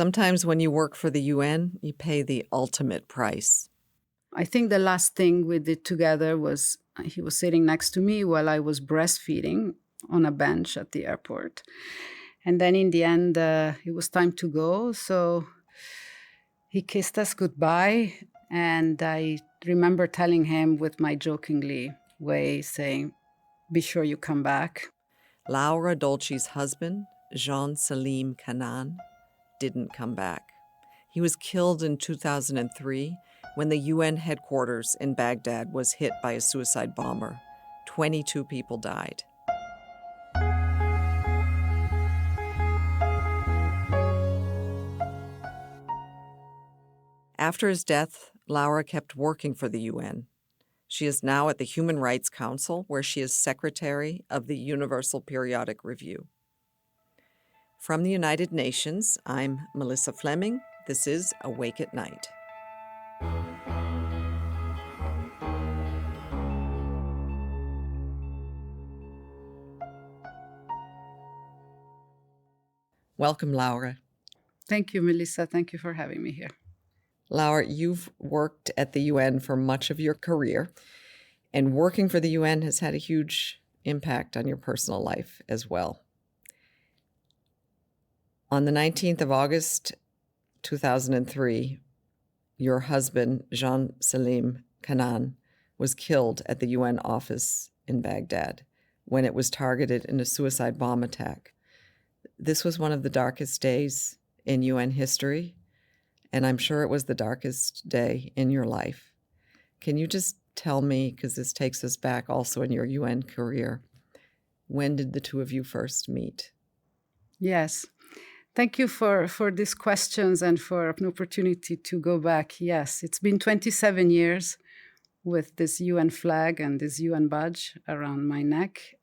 Sometimes when you work for the UN, you pay the ultimate price. I think the last thing we did together was he was sitting next to me while I was breastfeeding on a bench at the airport. And then in the end, it was time to go. So he kissed us goodbye. And I remember telling him with my jokingly way, saying, "Be sure you come back." Laura Dolci's husband, Jean-Sélim Kanaan, didn't come back. He was killed in 2003 when the UN headquarters in Baghdad was hit by a suicide bomber. 22 people died. After his death, Laura kept working for the UN. She is now at the Human Rights Council, where she is secretary of the Universal Periodic Review. From the United Nations, I'm Melissa Fleming. This is Awake at Night. Welcome, Laura. Thank you, Melissa. Thank you for having me here. Laura, you've worked at the UN for much of your career, and working for the UN has had a huge impact on your personal life as well. On the 19th of August, 2003, your husband, Jean-Sélim Kanaan, was killed at the UN office in Baghdad when it was targeted in a suicide bomb attack. This was one of the darkest days in UN history, and I'm sure it was the darkest day in your life. Can you just tell me, because this takes us back also in your UN career, when did the two of you first meet? Yes. Thank you for these questions and for an opportunity to go back. Yes, it's been 27 years with this UN flag and this UN badge around my neck.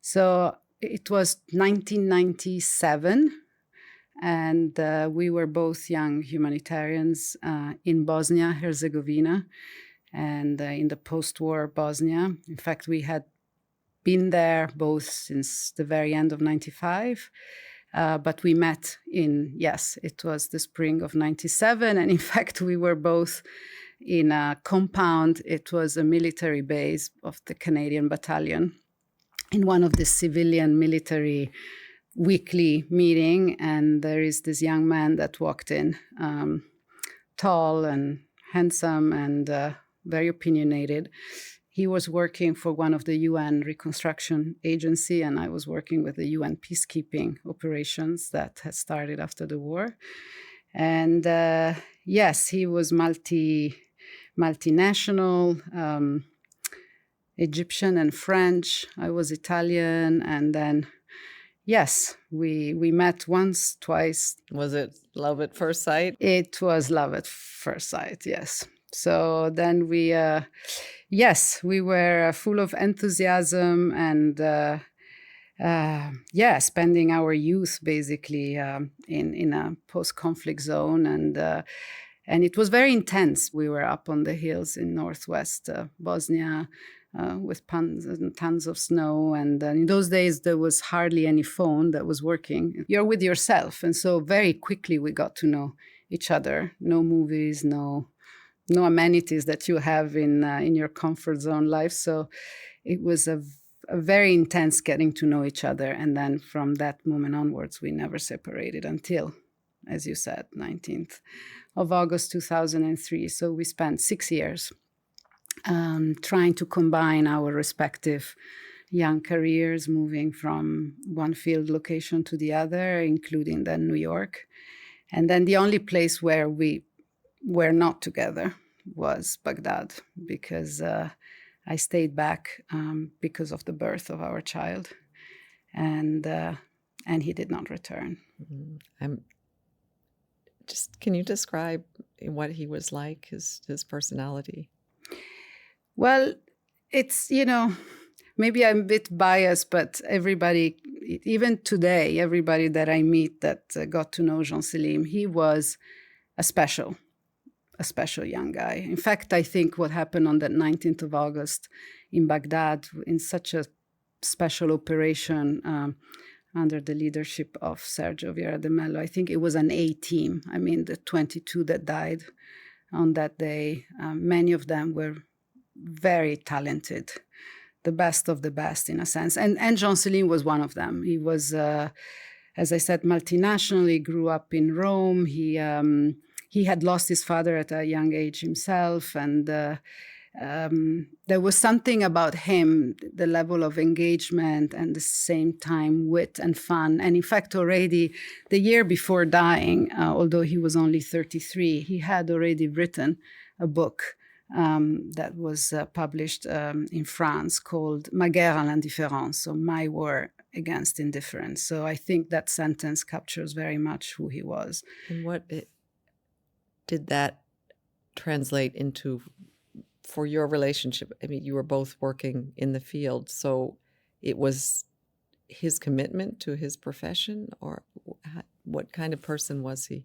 So it was 1997, and we were both young humanitarians in Bosnia-Herzegovina and in the post-war Bosnia. In fact, we had been there both since the very end of 95, but we met it was the spring of 97. And in fact, we were both in a compound. It was a military base of the Canadian battalion in one of the civilian military weekly meeting. And there is this young man that walked in, tall and handsome and very opinionated. He was working for one of the UN reconstruction agency, and I was working with the UN peacekeeping operations that had started after the war. And yes, he was multinational, Egyptian and French. I was Italian. And then, yes, we met once, twice. Was it love at first sight? It was love at first sight, yes. So then we were full of enthusiasm and, spending our youth basically in a post-conflict zone. And it was very intense. We were up on the hills in northwest Bosnia with tons and tons of snow. And in those days, there was hardly any phone that was working. You're with yourself. And so very quickly we got to know each other. No movies, no amenities that you have in your comfort zone life. So it was a very intense getting to know each other. And then from that moment onwards, we never separated until, as you said, 19th of August 2003. So we spent 6 years trying to combine our respective young careers, moving from one field location to the other, including then New York. And then the only place where we were not together was Baghdad, because I stayed back because of the birth of our child, and he did not return. Mm-hmm. Can you describe what he was like, his personality? Well, it's, maybe I'm a bit biased, but everybody, even today, everybody that I meet that got to know Jean-Sélim, he was a special young guy. In fact, I think what happened on that 19th of August in Baghdad, in such a special operation, under the leadership of Sergio Vieira de Mello. I think it was an A team. I mean, the 22 that died on that day, many of them were very talented, the best of the best in a sense. And Jean-Sélim was one of them. He was, as I said, multinational. He grew up in Rome. He had lost his father at a young age himself. And there was something about him, the level of engagement and the same time wit and fun. And in fact, already the year before dying, although he was only 33, he had already written a book that was published in France called Ma guerre à l'indifférence, so My War Against Indifference. So I think that sentence captures very much who he was. And what did that translate into for your relationship? I mean, you were both working in the field, so it was his commitment to his profession, or what kind of person was he?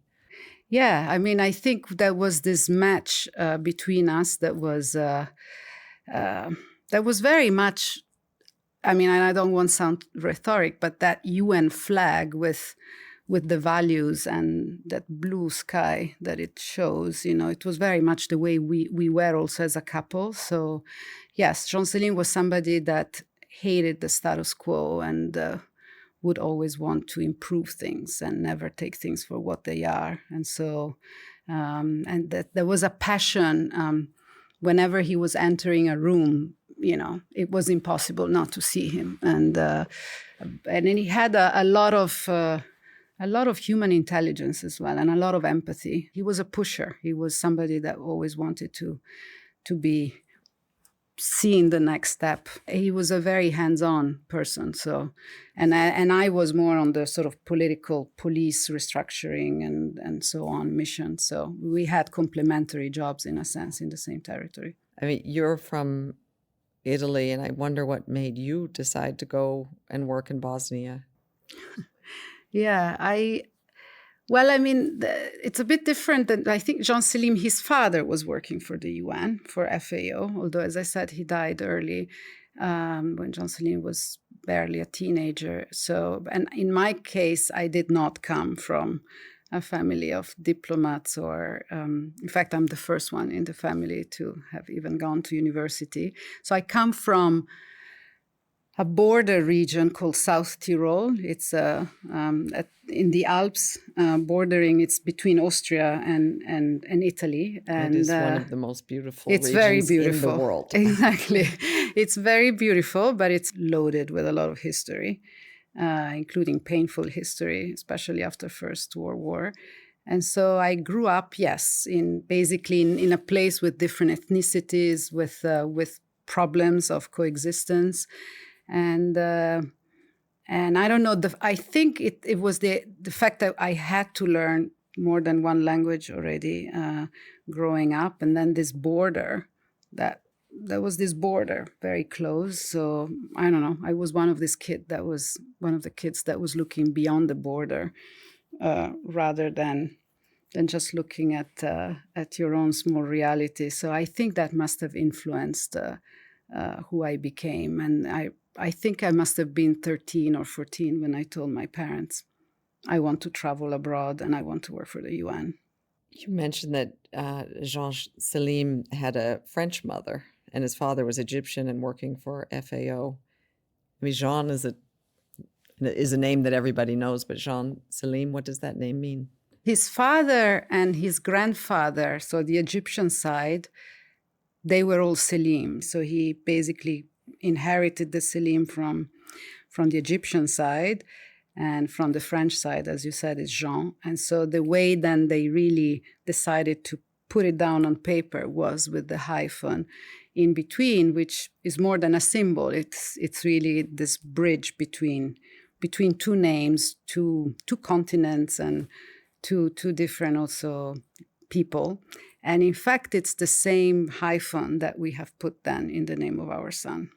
Yeah, I mean, I think there was this match between us that was very much, I mean, and I don't want to sound rhetoric, but that UN flag with the values and that blue sky that it shows, it was very much the way we were also as a couple. So yes, Jean-Sélim was somebody that hated the status quo and would always want to improve things and never take things for what they are. And so, and that there was a passion whenever he was entering a room, it was impossible not to see him. And then he had a lot of human intelligence as well, and a lot of empathy. He was a pusher. He was somebody that always wanted to be seeing the next step. He was a very hands-on person. So, and I was more on the sort of political police restructuring and so on mission. So we had complementary jobs in a sense in the same territory. I mean, you're from Italy, and I wonder what made you decide to go and work in Bosnia. Yeah, well, I mean, it's a bit different than, I think Jean-Sélim, his father was working for the UN, for FAO, although, as I said, he died early when Jean-Sélim was barely a teenager. So, and in my case, I did not come from a family of diplomats or, in fact, I'm the first one in the family to have even gone to university. So I come from a border region called South Tyrol. It's in the Alps, bordering. It's between Austria and Italy. And it is one of the most beautiful it's regions very beautiful. in the world. Exactly. It's very beautiful, but it's loaded with a lot of history, including painful history, especially after First World War. And so I grew up, yes, in a place with different ethnicities, with problems of coexistence. And I don't know, I think it was the fact that I had to learn more than one language already growing up. And then this border, there was this border very close. So I don't know, I was one of the kids that was looking beyond the border rather than just looking at your own small reality. So I think that must have influenced who I became. And I think I must have been 13 or 14 when I told my parents, I want to travel abroad and I want to work for the UN. You mentioned that Jean-Sélim had a French mother and his father was Egyptian and working for FAO. I mean, Jean is a name that everybody knows, but Jean-Sélim, what does that name mean? His father and his grandfather, so the Egyptian side, they were all Selim. So he basically inherited the Selim from the Egyptian side, and from the French side, as you said, is Jean. And so the way then they really decided to put it down on paper was with the hyphen in between, which is more than a symbol. It's really this bridge between two names, two continents, and two different also people. And in fact, it's the same hyphen that we have put then in the name of our son.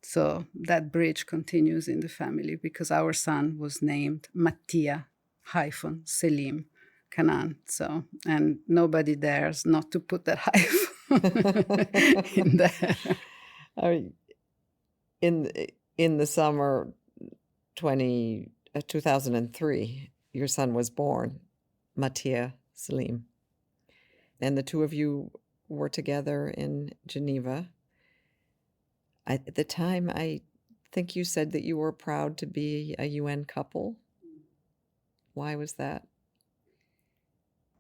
So that bridge continues in the family because our son was named Mattia Selim Kanaan. So, and nobody dares not to put that hyphen in there. I mean, in the summer 20 2003, your son was born, Jean-Sélim. And the two of you were together in Geneva. At the time, I think you said that you were proud to be a UN couple. Why was that?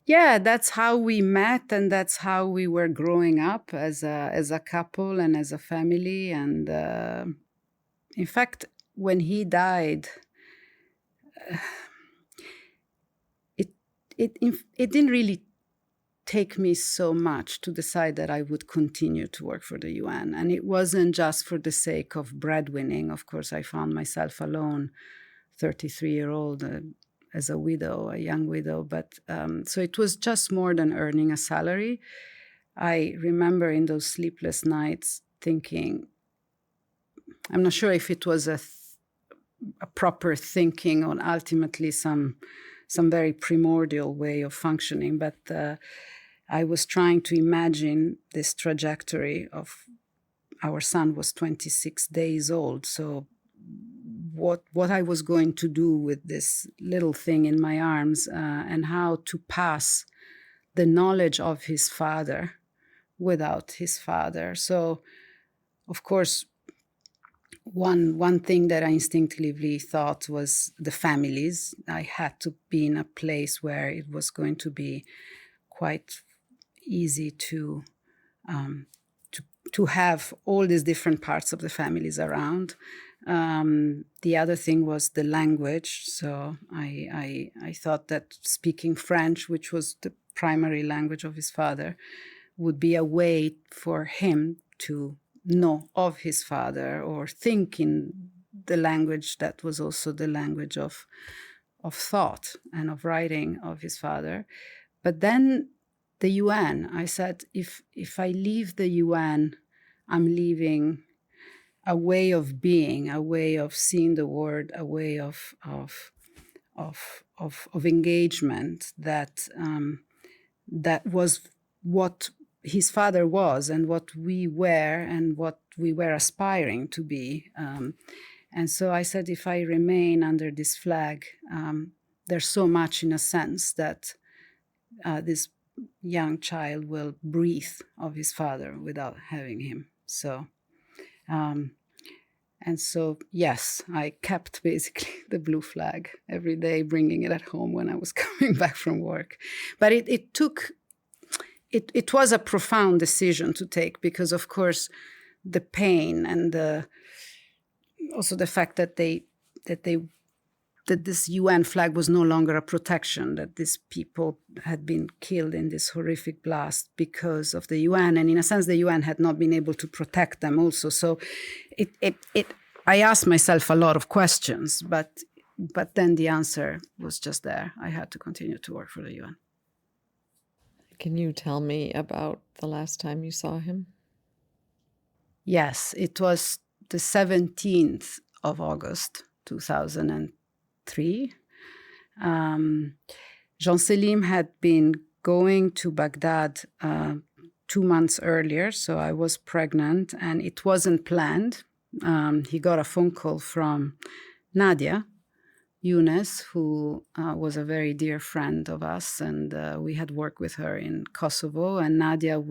Yeah, that's how we met, and that's how we were growing up as a couple and as a family. And in fact, when he died, it didn't really take me so much to decide that I would continue to work for the UN. And it wasn't just for the sake of breadwinning. Of course, I found myself alone, 33-year-old, as a widow, a young widow. But so it was just more than earning a salary. I remember in those sleepless nights thinking, I'm not sure if it was a proper thinking or ultimately some very primordial way of functioning, but I was trying to imagine this trajectory of our son was 26 days old. So what I was going to do with this little thing in my arms and how to pass the knowledge of his father without his father. So, of course, one thing that I instinctively thought was the families. I had to be in a place where it was going to be quite easy to have all these different parts of the families around. The other thing was the language. So I thought that speaking French, which was the primary language of his father, would be a way for him to know of his father or think in the language that was also the language of thought and of writing of his father. But then the UN, I said, if I leave the UN, I'm leaving a way of being, a way of seeing the world, a way of engagement that was what his father was and what we were and what we were aspiring to be. And so I said, if I remain under this flag, there's so much, in a sense, that this young child will breathe of his father without having him. So, and so, yes, I kept basically the blue flag every day, bringing it at home when I was coming back from work. But it was a profound decision to take because, of course, the pain and also the fact that this UN flag was no longer a protection, that these people had been killed in this horrific blast because of the UN. And in a sense, the UN had not been able to protect them also. So I asked myself a lot of questions, but then the answer was just there. I had to continue to work for the UN. Can you tell me about the last time you saw him? Yes, it was the 17th of August, 2003. Jean-Sélim had been going to Baghdad 2 months earlier, so I was pregnant, and it wasn't planned. He got a phone call from Nadia Younes, who was a very dear friend of us, and we had worked with her in Kosovo, and Nadia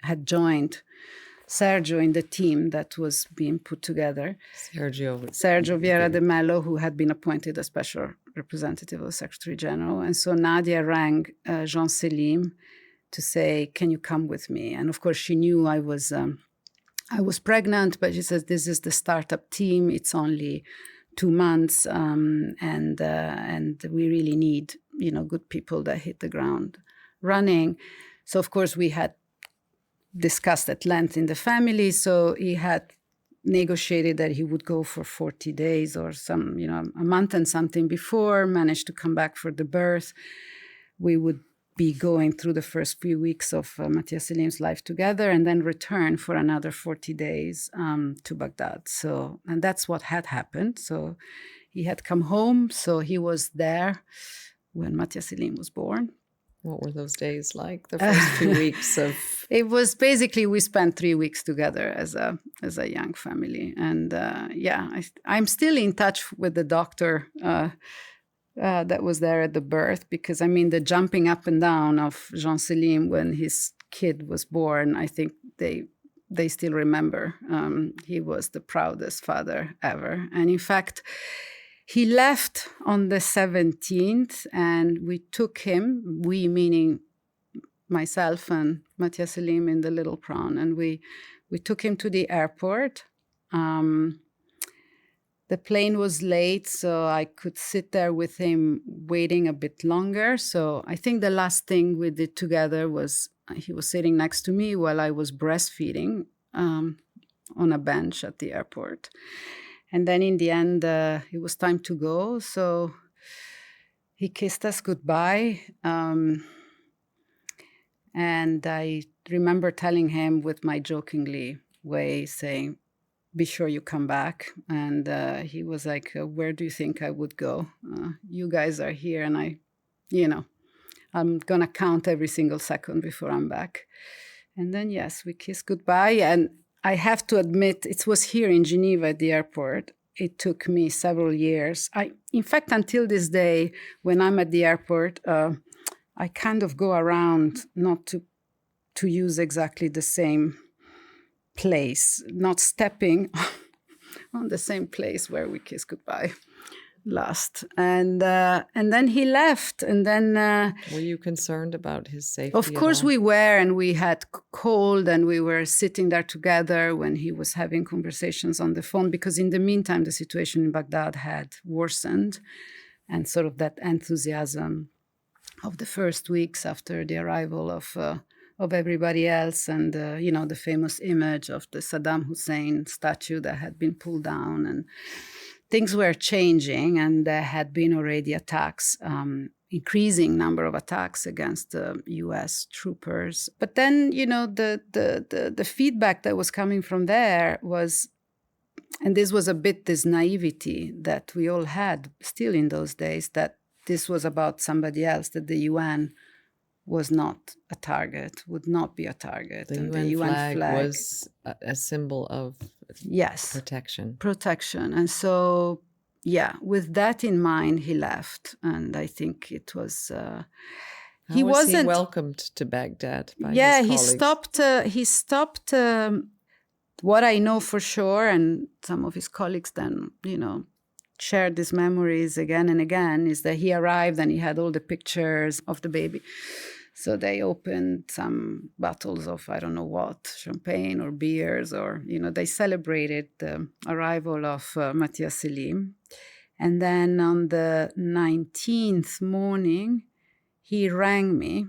had joined Sergio in the team that was being put together. Sergio Vieira de Mello, who had been appointed a special representative of the Secretary General. And so Nadia rang Jean-Sélim to say, can you come with me? And of course, she knew I was pregnant, but she says, this is the startup team. It's only 2 months, and we really need, good people that hit the ground running. So of course we had discussed at length in the family. So he had negotiated that he would go for 40 days or a month and something before, managed to come back for the birth. We would be going through the first few weeks of Matthias Selim's life together and then return for another 40 days to Baghdad. So, and that's what had happened. So he had come home. So he was there when Matthias Selim was born. What were those days like? The first few weeks of... It was basically, we spent 3 weeks together as a young family. And I'm still in touch with the doctor that was there at the birth, because I mean, the jumping up and down of Jean-Sélim when his kid was born, I think they still remember. He was the proudest father ever. And in fact, he left on the 17th, and we took him, we meaning myself and Matthias Selim in the little prawn, and we took him to the airport. The plane was late, so I could sit there with him waiting a bit longer. So I think the last thing we did together was he was sitting next to me while I was breastfeeding on a bench at the airport. And then in the end, it was time to go. So he kissed us goodbye. And I remember telling him with my jokingly way, saying, "Be sure you come back." And he was like, "Where do you think I would go? You guys are here, and I'm going to count every single second before I'm back." And then, yes, we kissed goodbye. And I have to admit, it was here in Geneva at the airport. It took me several years. In fact, until this day, when I'm at the airport, I kind of go around not to use exactly the same place, not stepping on the same place where we kissed goodbye last. And then he left. And then were you concerned about his safety? Of course we were, and we had called, and we were sitting there together when he was having conversations on the phone, because in the meantime the situation in Baghdad had worsened, and sort of that enthusiasm of the first weeks after the arrival of everybody else, and the famous image of the Saddam Hussein statue that had been pulled down, and things were changing, and there had been already attacks, increasing number of attacks against U.S. troopers. But then, the feedback that was coming from there was, and this was a bit this naivety that we all had still in those days, that this was about somebody else, that the UN was not a target, would not be a target. The UN flag was a symbol of protection. And so, with that in mind, he left. And I think it was... he wasn't welcomed to Baghdad by his colleagues. He stopped what I know for sure, and some of his colleagues then, shared these memories again and again, is that he arrived and he had all the pictures of the baby. So they opened some bottles of, I don't know what, champagne or beers, or, they celebrated the arrival of Matthias Selim. And then on the 19th morning, he rang me.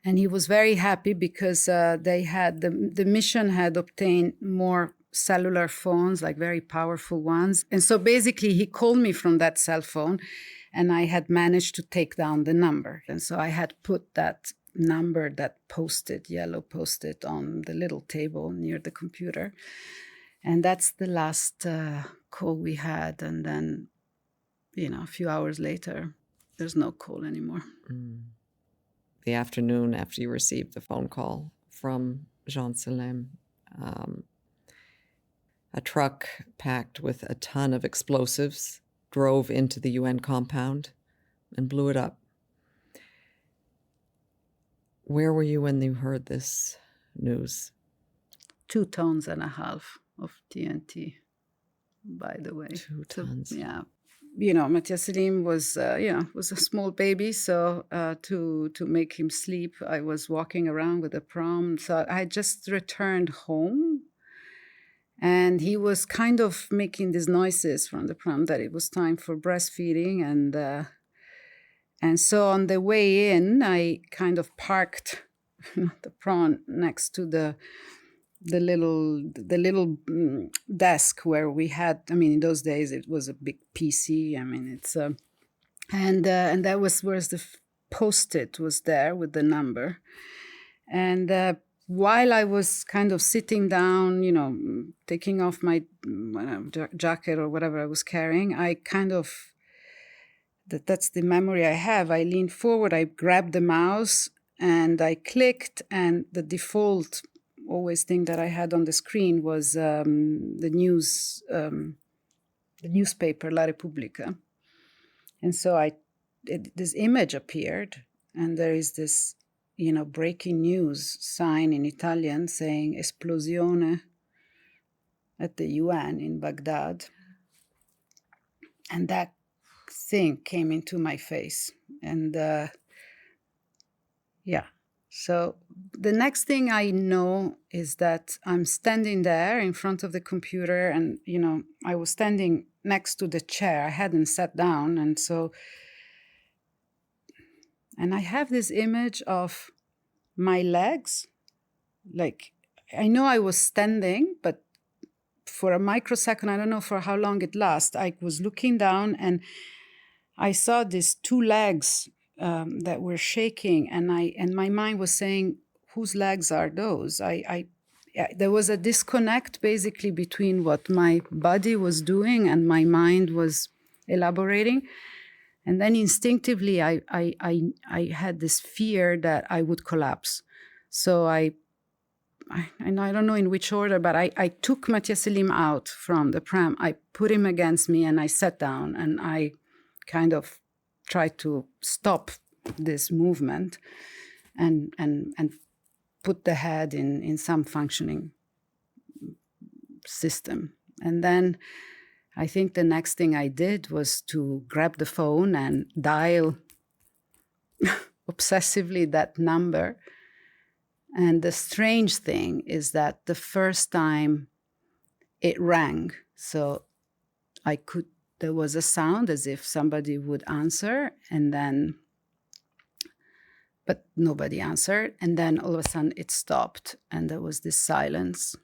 And he was very happy because they had, the mission had obtained more cellular phones, like very powerful ones. And so basically he called me from that cell phone, and I had managed to take down the number. And so I had put that number, that yellow post-it on the little table near the computer. And that's the last call we had. And then, a few hours later, there's no call anymore. The afternoon after you received the phone call from Jean-Sélim, a truck packed with a ton of explosives drove into the UN compound and blew it up. Where were you when you heard this news? 2.5 tons of TNT, by the way. 2 tons. Yeah. Matthias Selim was a small baby, so to make him sleep, I was walking around with a pram. So I just returned home, and he was kind of making these noises from the pram that it was time for breastfeeding, and so on the way in, I kind of parked the pram next to the little desk where we had, in those days it was a big PC. It's and that was where the post-it was there with the number. And while I was kind of sitting down, taking off my jacket or whatever I was carrying, that's the memory I have. I leaned forward, I grabbed the mouse, and I clicked, and the default always thing that I had on the screen was the newspaper La Repubblica. And so this image appeared, and there is this, breaking news sign in Italian saying "Esplosione" at the UN in Baghdad. And that thing came into my face. And so the next thing I know is that I'm standing there in front of the computer, and, I was standing next to the chair. I hadn't sat down. And I have this image of my legs. Like, I know I was standing, but for a microsecond, I don't know for how long it lasts, I was looking down and I saw these two legs that were shaking, and my mind was saying, whose legs are those? There was a disconnect basically between what my body was doing and my mind was elaborating. And then instinctively, I had this fear that I would collapse. So I don't know in which order, but I took Jean-Sélim out from the pram. I put him against me and I sat down, and I kind of tried to stop this movement and put the head in some functioning system. And then I think the next thing I did was to grab the phone and dial obsessively that number. And the strange thing is that the first time it rang, so there was a sound as if somebody would answer, but nobody answered. And then all of a sudden it stopped, and there was this silence.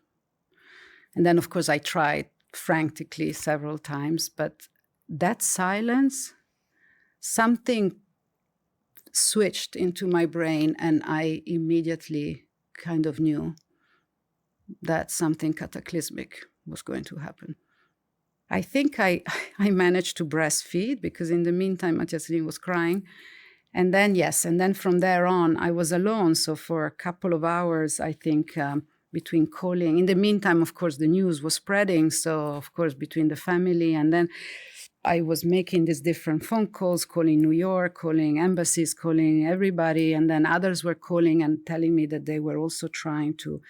And then, of course, I tried frantically several times, but that silence, something switched into my brain, and I immediately kind of knew that something cataclysmic was going to happen. I think I managed to breastfeed, because in the meantime, Jean-Sélim was crying. And then from there on, I was alone. So for a couple of hours, I think, between calling. In the meantime, of course, the news was spreading. So, of course, between the family, and then I was making these different phone calls, calling New York, calling embassies, calling everybody. And then others were calling and telling me that they were also trying to.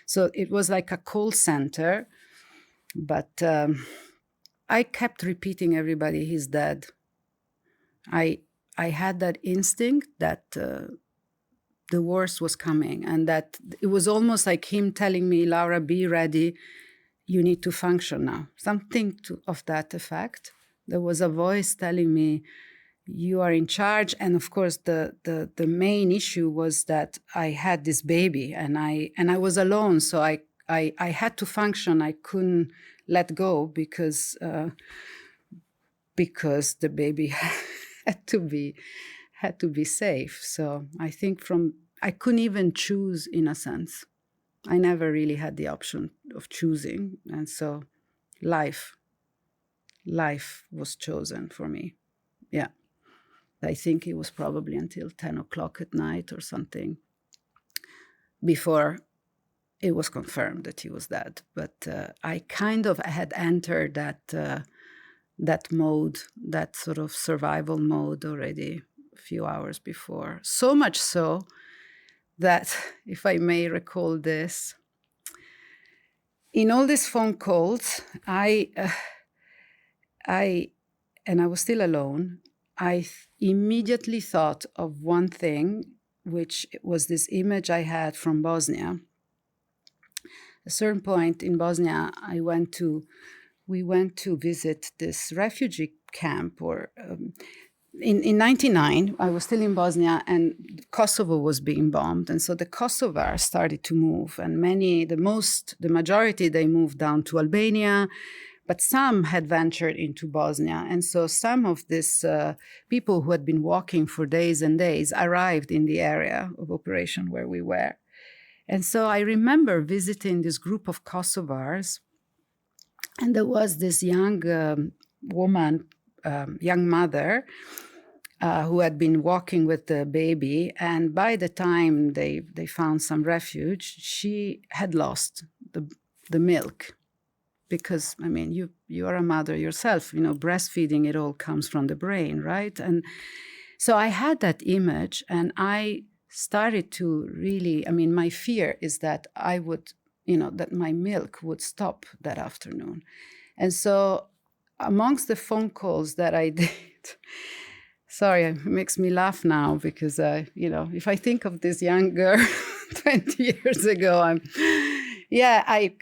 So it was like a call center. But I kept repeating, everybody, he's dead. I had that instinct that the worst was coming, and that it was almost like him telling me, Laura, be ready. You need to function now. Something of that effect. There was a voice telling me, you are in charge. And of course, the main issue was that I had this baby, and I was alone. So I had to function. I couldn't let go because the baby had to be safe. So I think I couldn't even choose, in a sense. I never really had the option of choosing. And so life was chosen for me. Yeah. I think it was probably until 10 o'clock at night or something before it was confirmed that he was dead. But I kind of had entered that mode, that sort of survival mode already a few hours before. So much so that, if I may recall this, in all these phone calls, and I was still alone, I immediately thought of one thing, which was this image I had from Bosnia. At a certain point in Bosnia, we went to visit this refugee camp, in 99, I was still in Bosnia, and Kosovo was being bombed. And so the Kosovars started to move, and the majority, they moved down to Albania, but some had ventured into Bosnia. And so some of these people who had been walking for days and days arrived in the area of operation where we were. And so I remember visiting this group of Kosovars, and there was this young woman, young mother, who had been walking with the baby. And by the time they found some refuge, she had lost the milk. Because, I mean, you are a mother yourself, breastfeeding, it all comes from the brain, right? And so I had that image, and I started to really, my fear is that I would, that my milk would stop that afternoon. And so amongst the phone calls that I did, sorry, it makes me laugh now because, if I think of this young girl 20 years ago, I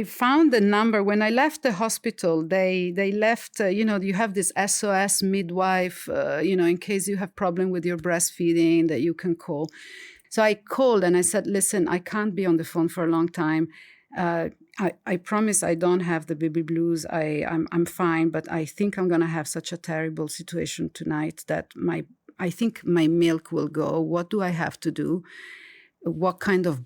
found the number. When I left the hospital, they left, you have this SOS midwife, in case you have problem with your breastfeeding that you can call. So I called and I said, listen, I can't be on the phone for a long time. I promise I don't have the baby blues. I'm fine, but I think I'm going to have such a terrible situation tonight that I think my milk will go. What do I have to do? What kind of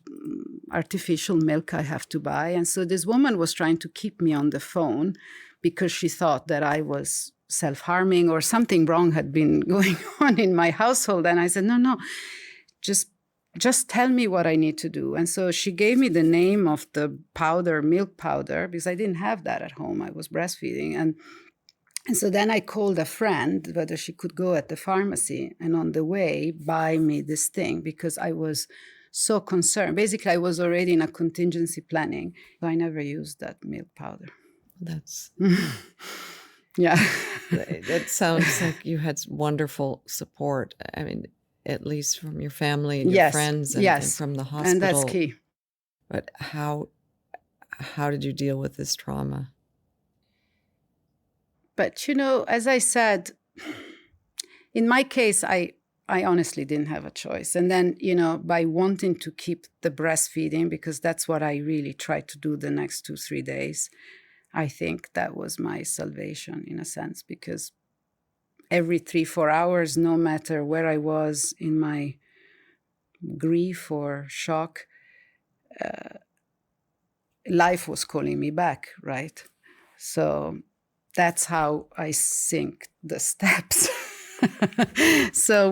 artificial milk I have to buy? And so this woman was trying to keep me on the phone because she thought that I was self-harming or something wrong had been going on in my household. And I said, no, just tell me what I need to do. And so she gave me the name of the powder, milk powder, because I didn't have that at home. I was breastfeeding. And so then I called a friend whether she could go at the pharmacy and on the way buy me this thing, because I was so concerned. Basically, I was already in a contingency planning. So I never used that milk powder. That's... Yeah. It sounds like you had wonderful support. I mean, at least from your family and your friends and from the hospital. And that's key. But how did you deal with this trauma? But, as I said, in my case, I honestly didn't have a choice. And then, by wanting to keep the breastfeeding, because that's what I really tried to do the next 2-3 days, I think that was my salvation in a sense, because every 3-4 hours, no matter where I was in my grief or shock, life was calling me back, right? So that's how I sync the steps. So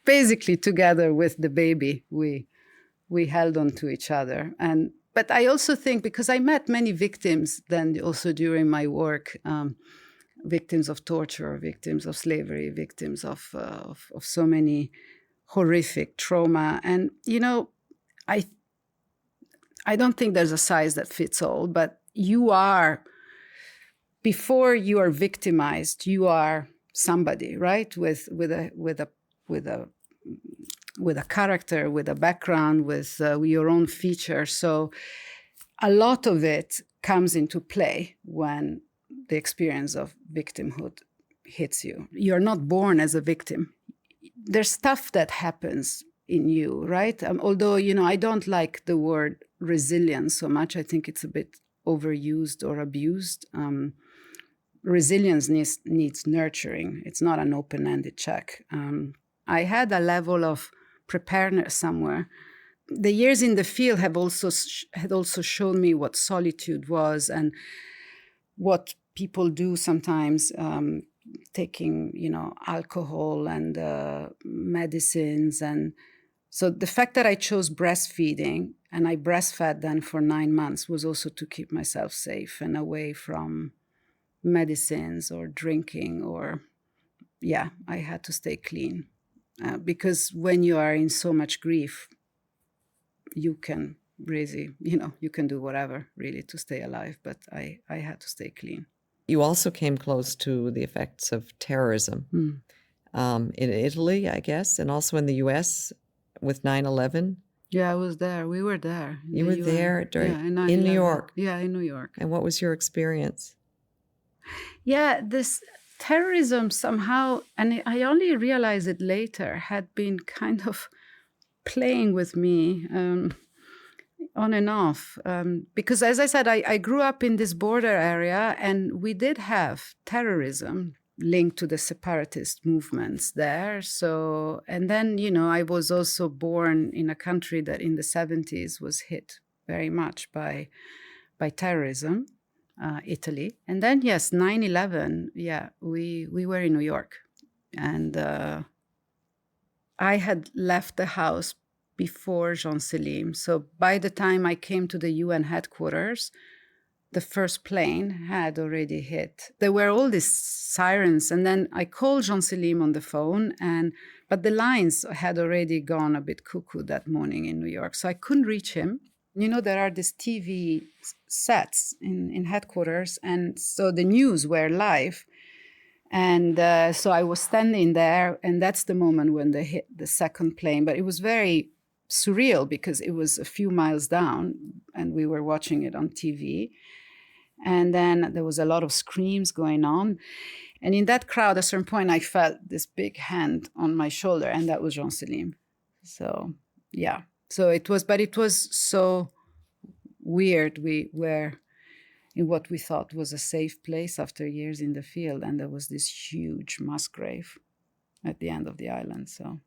basically together with the baby, we held on to each other. But I also think, because I met many victims then also during my work, victims of torture, victims of slavery, victims of so many horrific trauma. And, I don't think there's a size that fits all, but before you are victimized, you are somebody, right? With a character, with a background, with your own features. So a lot of it comes into play when the experience of victimhood hits you. You're not born as a victim. There's stuff that happens in you, right? Although, I don't like the word resilience so much. I think it's a bit overused or abused. Resilience needs nurturing. It's not an open-ended check. I had a level of preparedness somewhere. The years in the field had also shown me what solitude was and what people do sometimes, taking, alcohol and medicines. And so the fact that I chose breastfeeding, and I breastfed then for 9 months, was also to keep myself safe and away from medicines or drinking I had to stay clean. Because when you are in so much grief, you can really, you can do whatever really to stay alive. But I had to stay clean. You also came close to the effects of terrorism in Italy, I guess, and also in the U.S. with 9/11. Yeah, I was there. We were there. You were there in New York. Yeah, in New York. And what was your experience? Yeah, this terrorism somehow, and I only realized it later, had been kind of playing with me on and off. Because as I said, I grew up in this border area, and we did have terrorism linked to the separatist movements there. So, and then, I was also born in a country that in the 70s was hit very much by terrorism. Italy. And then, yes, 9/11, yeah, we were in New York. And I had left the house before Jean-Sélim. So by the time I came to the UN headquarters, the first plane had already hit. There were all these sirens, and then I called Jean-Sélim on the phone, but the lines had already gone a bit cuckoo that morning in New York, so I couldn't reach him. You know, there are these TV sets in headquarters, and so the news were live. And so I was standing there, and that's the moment when they hit the second plane. But it was very surreal because it was a few miles down, and we were watching it on TV. And then there was a lot of screams going on. And in that crowd, at a certain point, I felt this big hand on my shoulder, and that was Jean-Sélim. So, yeah. So it was so weird. We were in what we thought was a safe place after years in the field, and there was this huge mass grave at the end of the island. So,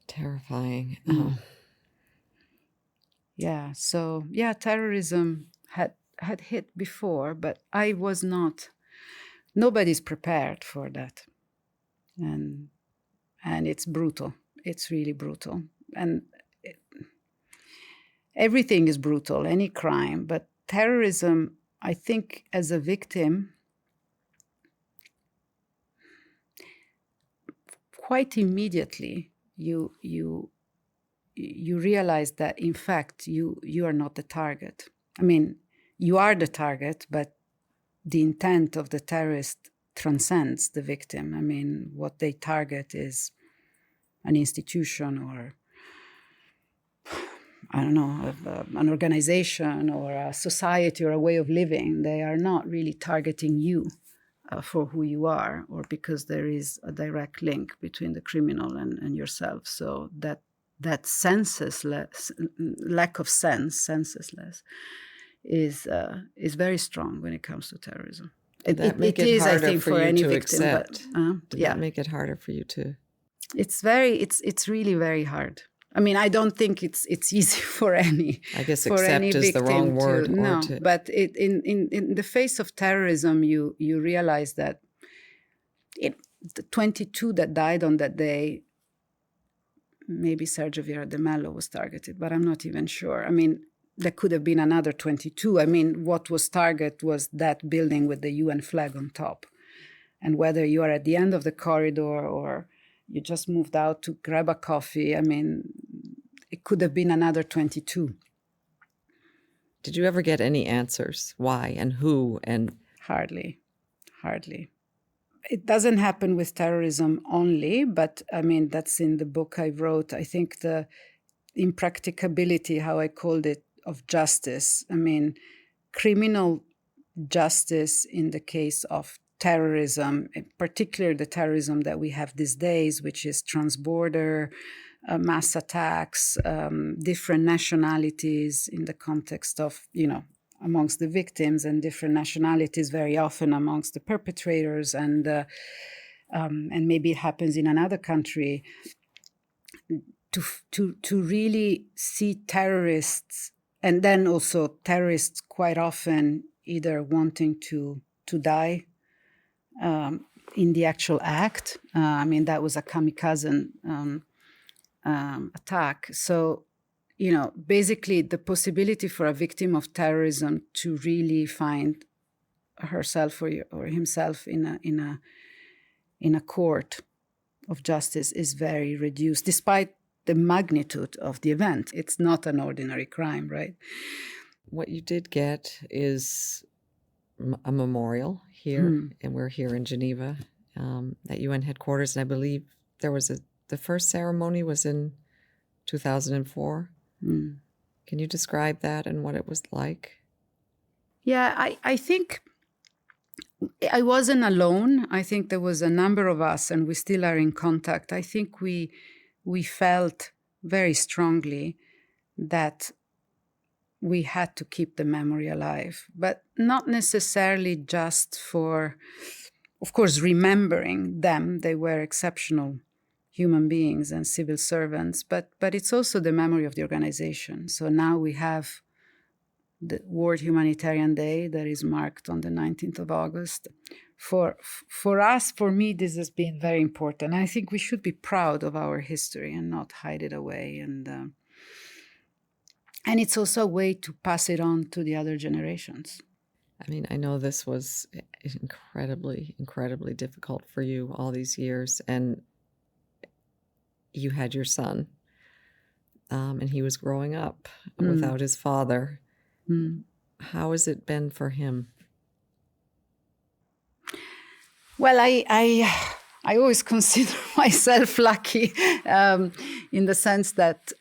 Terrifying. Yeah. So, yeah, terrorism had hit before, but I was not. Nobody's prepared for that, and it's brutal. It's really brutal, and everything is brutal, any crime. But terrorism, I think, as a victim, quite immediately you realize that, in fact, you are not the target. I mean, you are the target, but the intent of the terrorist transcends the victim. I mean, what they target is an institution or, I don't know, an organization or a society or a way of living. They are not really targeting you for who you are, or because there is a direct link between the criminal and yourself. So that senseless lack of senseless is very strong when it comes to terrorism. Did that make it is, harder I think, for for you any to victim. accept? Did Yeah, that make it harder for you to? It's really very hard. I mean, I don't think it's easy for any. I guess for accept any is the wrong word. No, but in the face of terrorism, you realize that the 22 that died on that day. Maybe Sergio Vieira de Mello was targeted, but I'm not even sure. I mean, there could have been another 22. I mean, what was targeted was that building with the UN flag on top. And whether you are at the end of the corridor or you just moved out to grab a coffee, I mean, it could have been another 22. Did you ever get any answers? Why and who? And Hardly. It doesn't happen with terrorism only, but I mean, that's in the book I wrote. I think the impracticability, how I called it, of justice. I mean, criminal justice in the case of terrorism, in particular the terrorism that we have these days, which is transborder mass attacks, different nationalities in the context of, amongst the victims, and different nationalities very often amongst the perpetrators, and maybe it happens in another country. To really see terrorists, and then also terrorists quite often either wanting to die in the actual act. I mean, that was a kamikaze attack. So, basically the possibility for a victim of terrorism to really find herself or himself in a court of justice is very reduced, despite the magnitude of the event. It's not an ordinary crime, right? what you did get is a memorial here, and we're here in Geneva at UN headquarters. And I believe there was the first ceremony was in 2004. Can you describe that and what it was like? Yeah, I think I wasn't alone. I think there was a number of us, and we still are in contact. I think we felt very strongly that we had to keep the memory alive, but not necessarily just for, of course, remembering them. They were exceptional human beings and civil servants, but it's also the memory of the organization. So now we have the World Humanitarian Day that is marked on the 19th of August. For us, for me, this has been very important. I think we should be proud of our history and not hide it away. And it's also a way to pass it on to the other generations. I mean, I know this was incredibly, incredibly difficult for you all these years, and you had your son, and he was growing up without his father. How has it been for him? Well, I always consider myself lucky in the sense that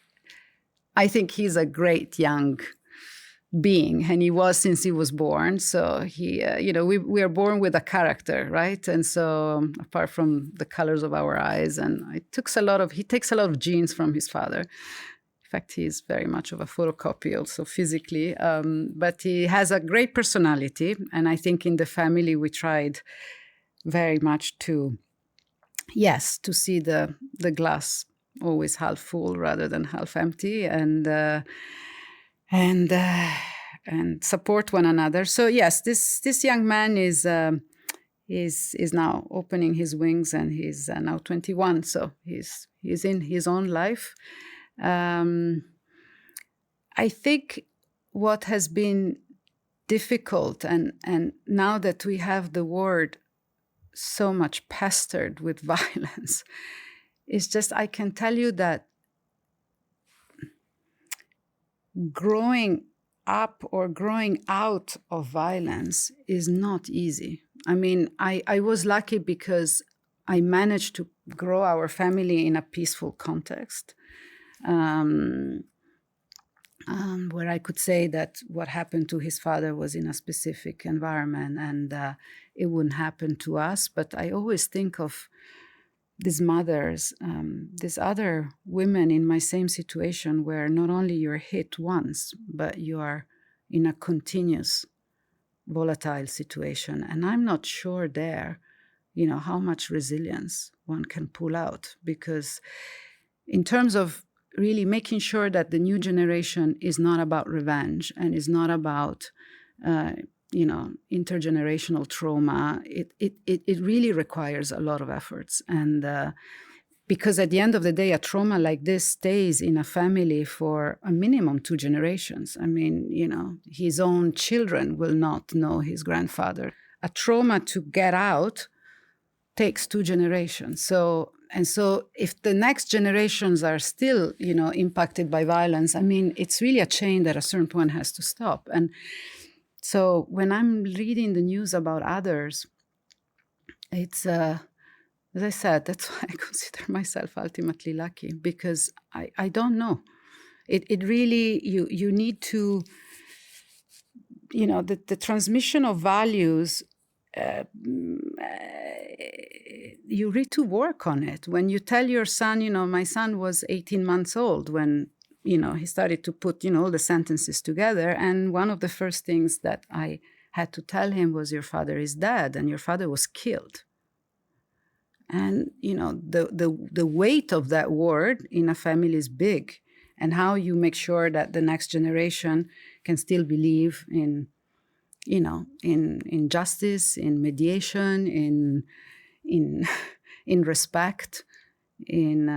I think he's a great young being, and he was since he was born. So he, we are born with a character, right? And so apart from the colors of our eyes, and he takes a lot of genes from his father. In fact, he is very much of a photocopy also physically, but he has a great personality. And I think in the family, we tried very much to see the glass always half full rather than half empty, and support one another. So yes, this young man is now opening his wings, and he's now 21. So he's in his own life. I think what has been difficult, and now that we have the world so much pestered with violence, is just, I can tell you that growing up or growing out of violence is not easy. I mean, I was lucky because I managed to grow our family in a peaceful context, where I could say that what happened to his father was in a specific environment, and it wouldn't happen to us. But I always think of these mothers, these other women in my same situation, where not only you're hit once, but you are in a continuous volatile situation. And I'm not sure there, how much resilience one can pull out, because in terms of really making sure that the new generation is not about revenge and is not about, intergenerational trauma, it really requires a lot of efforts. And because at the end of the day, a trauma like this stays in a family for a minimum 2 generations. I mean, his own children will not know his grandfather. A trauma to get out takes 2 generations. So if the next generations are still, impacted by violence, I mean, it's really a chain that at a certain point has to stop. And so when I'm reading the news about others, it's, as I said, that's why I consider myself ultimately lucky, because I don't know. It really, you need to, the transmission of values, you need to work on it. When you tell your son, my son was 18 months old when, he started to put, all the sentences together. And one of the first things that I had to tell him was, your father is dead and your father was killed. And, the weight of that word in a family is big, and how you make sure that the next generation can still believe in justice, in mediation, in respect, in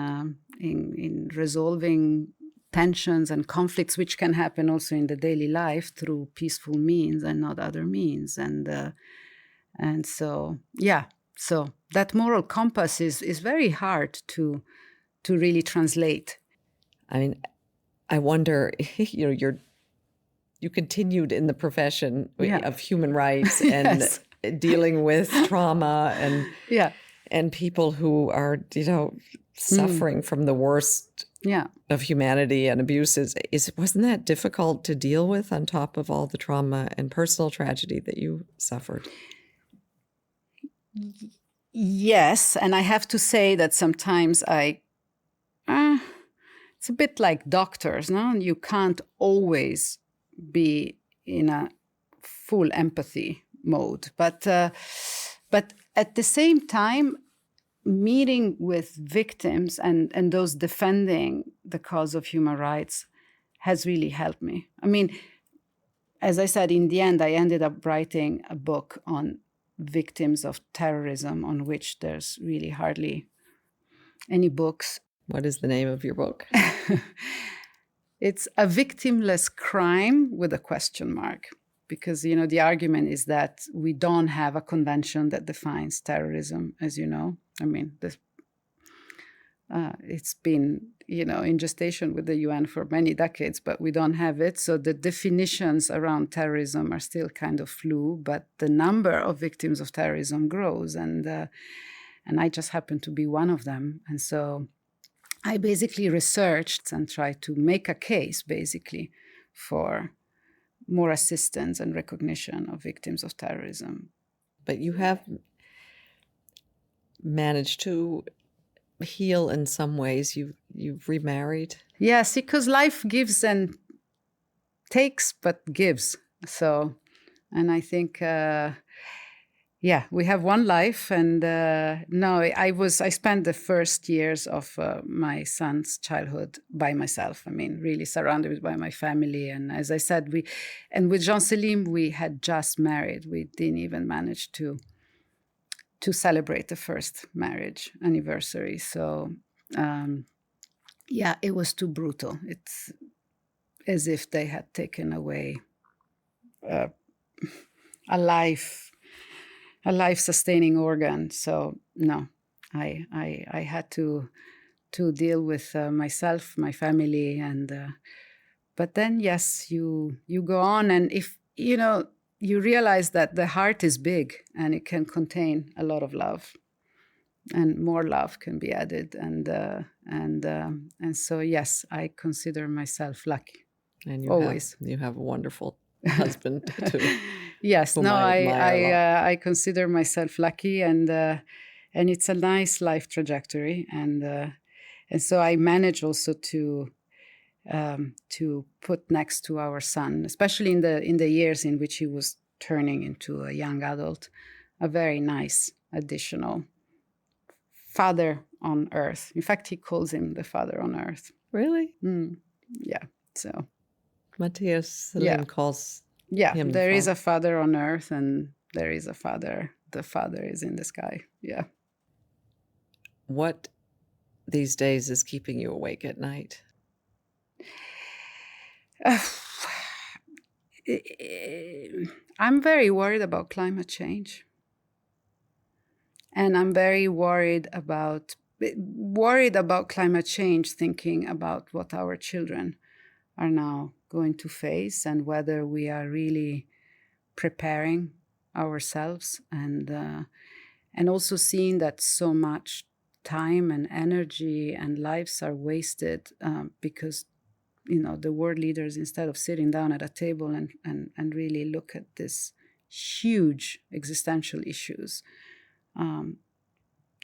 resolving tensions and conflicts, which can happen also in the daily life through peaceful means and not other means. And so, so that moral compass is very hard to really translate. I mean, I wonder, you continued in the profession of human rights and Yes. dealing with trauma and people who are, suffering from the worst of humanity and abuses. Wasn't that difficult to deal with on top of all the trauma and personal tragedy that you suffered? Yes, and I have to say that sometimes it's a bit like doctors, no? You can't always be in a full empathy mode, but at the same time, meeting with victims and those defending the cause of human rights has really helped me. I mean, as I said, in the end, I ended up writing a book on victims of terrorism, on which there's really hardly any books. What is the name of your book? It's a victimless crime with a question mark, because, the argument is that we don't have a convention that defines terrorism, as you know. I mean, it's been, in gestation with the UN for many decades, but we don't have it. So the definitions around terrorism are still kind of flu, but the number of victims of terrorism grows. And I just happen to be one of them. And so I basically researched and tried to make a case, basically, for more assistance and recognition of victims of terrorism. But you have managed to heal in some ways. You've remarried. Yes, because life gives and takes, but gives. So, and I think, we have one life. And I spent the first years of my son's childhood by myself. I mean, really surrounded by my family. And as I said, with Jean-Sélim, we had just married. We didn't even manage to celebrate the first marriage anniversary. So, it was too brutal. It's as if they had taken away a life-sustaining organ. So no, I had to deal with myself, my family, and but then yes, you go on, and if you realize that the heart is big and it can contain a lot of love, and more love can be added, and so yes, I consider myself lucky. And you have a wonderful husband too. Yes, no, I consider myself lucky, and it's a nice life trajectory, and so I manage also to put next to our son, especially in the years in which he was turning into a young adult, a very nice additional father on earth. In fact, he calls him the father on earth. Really? Yeah. So Matthias Selim calls him there is a father on earth, and there is a father. The father is in the sky. Yeah. What these days is keeping you awake at night? I'm very worried about climate change. And I'm very worried about climate change, thinking about what our children are now going to face, and whether we are really preparing ourselves, and also seeing that so much time and energy and lives are wasted because the world leaders, instead of sitting down at a table and really look at this huge existential issues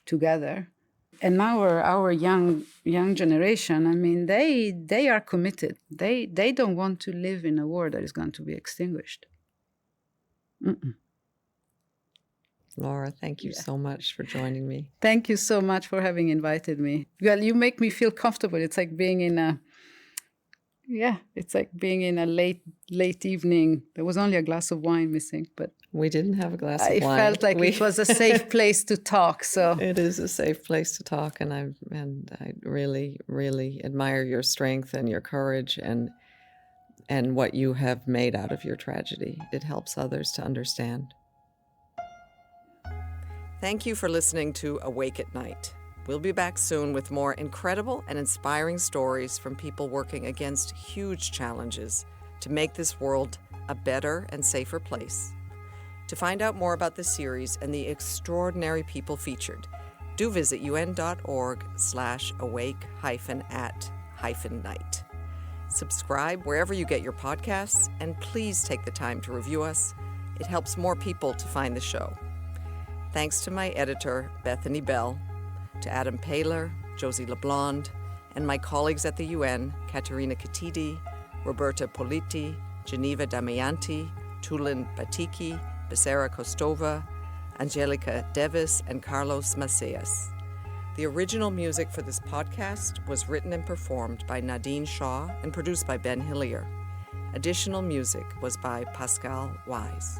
together. And now our young generation, I mean, they are committed. They don't want to live in a war that is going to be extinguished. Mm-mm. Laura, thank you so much for joining me. Thank you so much for having invited me. Well, you make me feel comfortable. It's like being in a late evening. There was only a glass of wine missing, but we didn't have a glass of wine. I felt like it was a safe place to talk. So it is a safe place to talk, and I really, really admire your strength and your courage and what you have made out of your tragedy. It helps others to understand. Thank you for listening to Awake at Night. We'll be back soon with more incredible and inspiring stories from people working against huge challenges to make this world a better and safer place. To find out more about the series and the extraordinary people featured, do visit un.org/awake-at-night. Subscribe wherever you get your podcasts, and please take the time to review us. It helps more people to find the show. Thanks to my editor, Bethany Bell, to Adam Paler, Josie LeBlond, and my colleagues at the UN, Caterina Catidi, Roberta Politi, Geneva Damianti, Tulin Batiki, Becerra Kostova, Angelica Devis, and Carlos Macias. The original music for this podcast was written and performed by Nadine Shaw and produced by Ben Hillier. Additional music was by Pascal Wise.